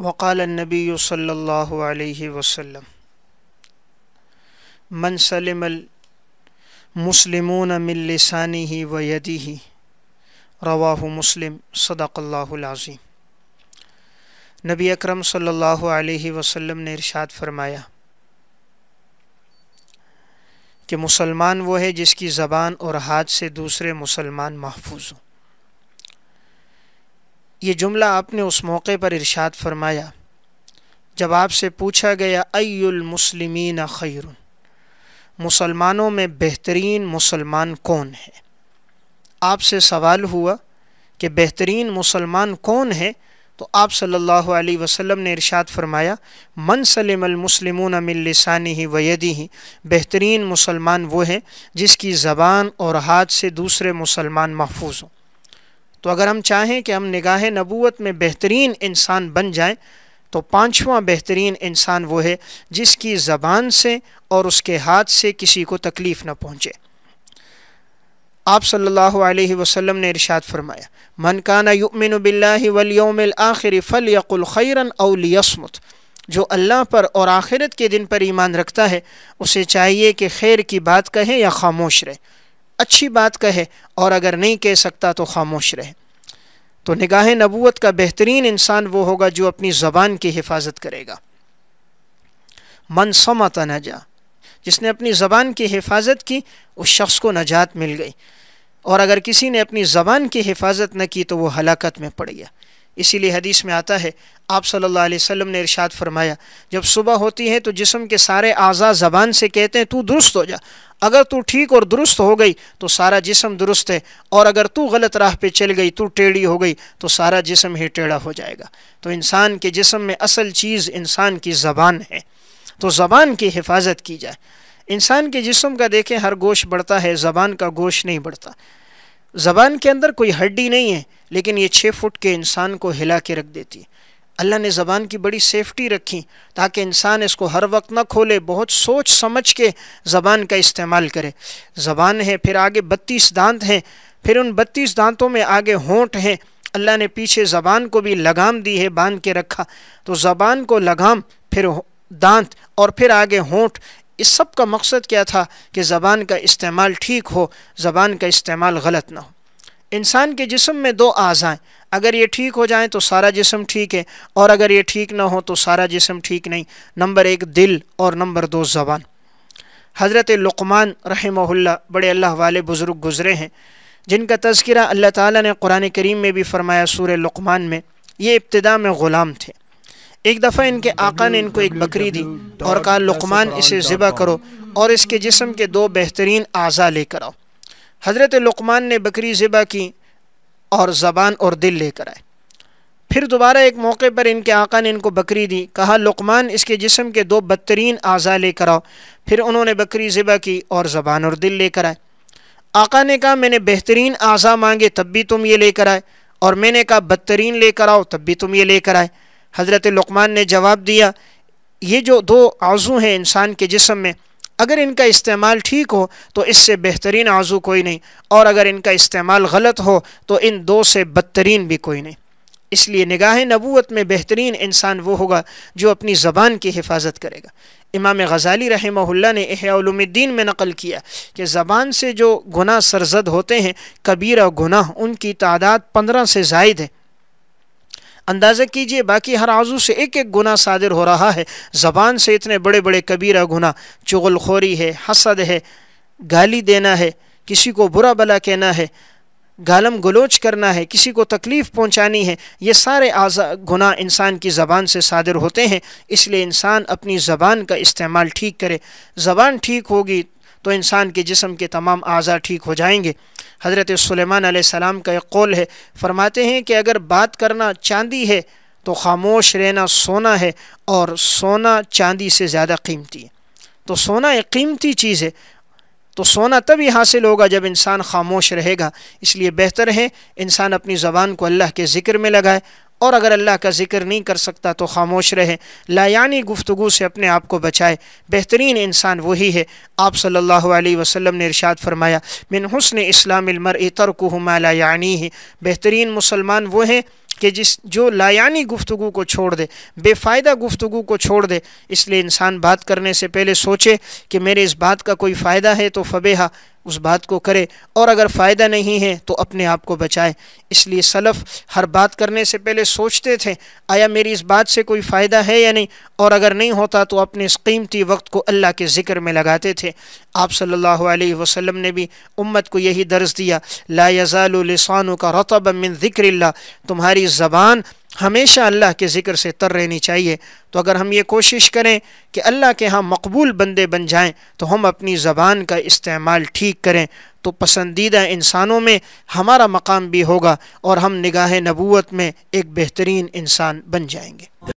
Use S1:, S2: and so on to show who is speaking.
S1: وقال النبی صلی اللہ علیہ وسلم من سلم المسلمون من لسانہ و یدہ رواہ مسلم صدق اللہ العظیم۔ نبی اکرم صلی اللہ علیہ وسلم نے ارشاد فرمایا کہ مسلمان وہ ہے جس کی زبان اور ہاتھ سے دوسرے مسلمان محفوظ ہوں۔ یہ جملہ آپ نے اس موقع پر ارشاد فرمایا جب آپ سے پوچھا گیا ای المسلمین خیر، مسلمانوں میں بہترین مسلمان کون ہے؟ آپ سے سوال ہوا کہ بہترین مسلمان کون ہے، تو آپ صلی اللہ علیہ وسلم نے ارشاد فرمایا من سلم المسلمون من لسانہ و یدہ، بہترین مسلمان وہ ہے جس کی زبان اور ہاتھ سے دوسرے مسلمان محفوظ ہوں۔ تو اگر ہم چاہیں کہ ہم نگاہ نبوت میں بہترین انسان بن جائیں تو پانچواں بہترین انسان وہ ہے جس کی زبان سے اور اس کے ہاتھ سے کسی کو تکلیف نہ پہنچے۔ آپ صلی اللہ علیہ وسلم نے ارشاد فرمایا من کان یؤمن باللہ والیوم الآخر فلیقل خیرا او لیصمت، جو اللہ پر اور آخرت کے دن پر ایمان رکھتا ہے اسے چاہیے کہ خیر کی بات کہے یا خاموش رہے، اچھی بات کہے، اور اگر نہیں کہہ سکتا تو خاموش رہے۔ تو نگاہ نبوت کا بہترین انسان وہ ہوگا جو اپنی زبان کی حفاظت کرے گا۔ من صمت نجا، جس نے اپنی زبان کی حفاظت کی اس شخص کو نجات مل گئی، اور اگر کسی نے اپنی زبان کی حفاظت نہ کی تو وہ ہلاکت میں پڑ گیا۔ اسی لیے حدیث میں آتا ہے آپ صلی اللہ علیہ وسلم نے ارشاد فرمایا جب صبح ہوتی ہے تو جسم کے سارے اعضاء زبان سے کہتے ہیں تو درست ہو جا، اگر تو ٹھیک اور درست ہو گئی تو سارا جسم درست ہے، اور اگر تو غلط راہ پہ چل گئی، تو ٹیڑھی ہو گئی تو سارا جسم ہی ٹیڑھا ہو جائے گا۔ تو انسان کے جسم میں اصل چیز انسان کی زبان ہے، تو زبان کی حفاظت کی جائے۔ انسان کے جسم کا دیکھیں ہر گوشت بڑھتا ہے، زبان کا گوشت نہیں بڑھتا۔ زبان کے اندر کوئی ہڈی نہیں ہے لیکن یہ 6 فٹ کے انسان کو ہلا کے رکھ دیتی ہے۔ اللہ نے زبان کی بڑی سیفٹی رکھی تاکہ انسان اس کو ہر وقت نہ کھولے، بہت سوچ سمجھ کے زبان کا استعمال کرے۔ زبان ہے، پھر آگے 32 دانت ہیں، پھر ان 32 دانتوں میں آگے ہونٹ ہیں۔ اللہ نے پیچھے زبان کو بھی لگام دی ہے، باندھ کے رکھا۔ تو زبان کو لگام، پھر دانت، اور پھر آگے ہونٹ، اس سب کا مقصد کیا تھا کہ زبان کا استعمال ٹھیک ہو، زبان کا استعمال غلط نہ ہو۔ انسان کے جسم میں 2 اعضاء ہیں، اگر یہ ٹھیک ہو جائیں تو سارا جسم ٹھیک ہے، اور اگر یہ ٹھیک نہ ہو تو سارا جسم ٹھیک نہیں۔ نمبر 1 دل، اور نمبر 2 زبان۔ حضرت لقمان رحمہ اللہ بڑے اللہ والے بزرگ گزرے ہیں جن کا تذکرہ اللہ تعالیٰ نے قرآن کریم میں بھی فرمایا سورہ لقمان میں۔ یہ ابتدا میں غلام تھے۔ ایک دفعہ ان کے آقا نے ان کو ایک بکری دی اور کہا لقمان اسے ذبح کرو اور اس کے جسم کے 2 بہترین اعضاء لے کر آؤ۔ حضرت لقمان نے بکری ذبح کی اور زبان اور دل لے کر آئے۔ پھر دوبارہ ایک موقع پر ان کے آقا نے ان کو بکری دی، کہا لقمان اس کے جسم کے 2 بدترین اعضاء لے کر آؤ۔ پھر انہوں نے بکری ذبح کی اور زبان اور دل لے کر آئے۔ آقا نے کہا میں نے بہترین اعضاء مانگے تب بھی تم یہ لے کر آئے، اور میں نے کہا بدترین لے کر آؤ تب بھی تم یہ لے کر آئے۔ حضرت لقمان نے جواب دیا یہ جو 2 عضو ہیں انسان کے جسم میں، اگر ان کا استعمال ٹھیک ہو تو اس سے بہترین عضو کوئی نہیں، اور اگر ان کا استعمال غلط ہو تو ان 2 سے بدترین بھی کوئی نہیں۔ اس لیے نگاہ نبوت میں بہترین انسان وہ ہوگا جو اپنی زبان کی حفاظت کرے گا۔ امام غزالی رحمہ اللہ نے احیاء علوم الدین میں نقل کیا کہ زبان سے جو گناہ سرزد ہوتے ہیں، کبیرہ گناہ، ان کی تعداد 15 سے زائد ہے۔ اندازہ کیجئے باقی ہر عضو سے ایک گناہ صادر ہو رہا ہے، زبان سے اتنے بڑے بڑے کبیرہ گناہ، چغل خوری ہے، حسد ہے، گالی دینا ہے، کسی کو برا بلا کہنا ہے، گالم گلوچ کرنا ہے، کسی کو تکلیف پہنچانی ہے، یہ سارے گناہ انسان کی زبان سے صادر ہوتے ہیں۔ اس لیے انسان اپنی زبان کا استعمال ٹھیک کرے۔ زبان ٹھیک ہوگی تو انسان کے جسم کے تمام اعضاء ٹھیک ہو جائیں گے۔ حضرت سلیمان علیہ السلام کا ایک قول ہے، فرماتے ہیں کہ اگر بات کرنا چاندی ہے تو خاموش رہنا سونا ہے، اور سونا چاندی سے زیادہ قیمتی ہے۔ تو سونا ایک قیمتی چیز ہے، تو سونا تبھی حاصل ہوگا جب انسان خاموش رہے گا۔ اس لیے بہتر ہے انسان اپنی زبان کو اللہ کے ذکر میں لگائے، اور اگر اللہ کا ذکر نہیں کر سکتا تو خاموش رہے، لا یعنی گفتگو سے اپنے آپ کو بچائے۔ بہترین انسان وہی ہے۔ آپ صلی اللہ علیہ وسلم نے ارشاد فرمایا من حسن اسلام المرء ترکہ ما لا یعنیہ، بہترین مسلمان وہ ہیں کہ جو لایعنی گفتگو کو چھوڑ دے، بے فائدہ گفتگو کو چھوڑ دے۔ اس لیے انسان بات کرنے سے پہلے سوچے کہ میرے اس بات کا کوئی فائدہ ہے تو فبیہا، اس بات کو کرے، اور اگر فائدہ نہیں ہے تو اپنے آپ کو بچائے۔ اس لیے سلف ہر بات کرنے سے پہلے سوچتے تھے آیا میری اس بات سے کوئی فائدہ ہے یا نہیں، اور اگر نہیں ہوتا تو اپنے اس قیمتی وقت کو اللہ کے ذکر میں لگاتے تھے۔ آپ صلی اللہ علیہ وسلم نے بھی امت کو یہی درس دیا، لا یزال لسانک رطبا من ذکر اللہ، تمہاری زبان ہمیشہ اللہ کے ذکر سے تر رہنی چاہیے۔ تو اگر ہم یہ کوشش کریں کہ اللہ کے ہاں مقبول بندے بن جائیں تو ہم اپنی زبان کا استعمال ٹھیک کریں، تو پسندیدہ انسانوں میں ہمارا مقام بھی ہوگا اور ہم نگاہ نبوت میں ایک بہترین انسان بن جائیں گے۔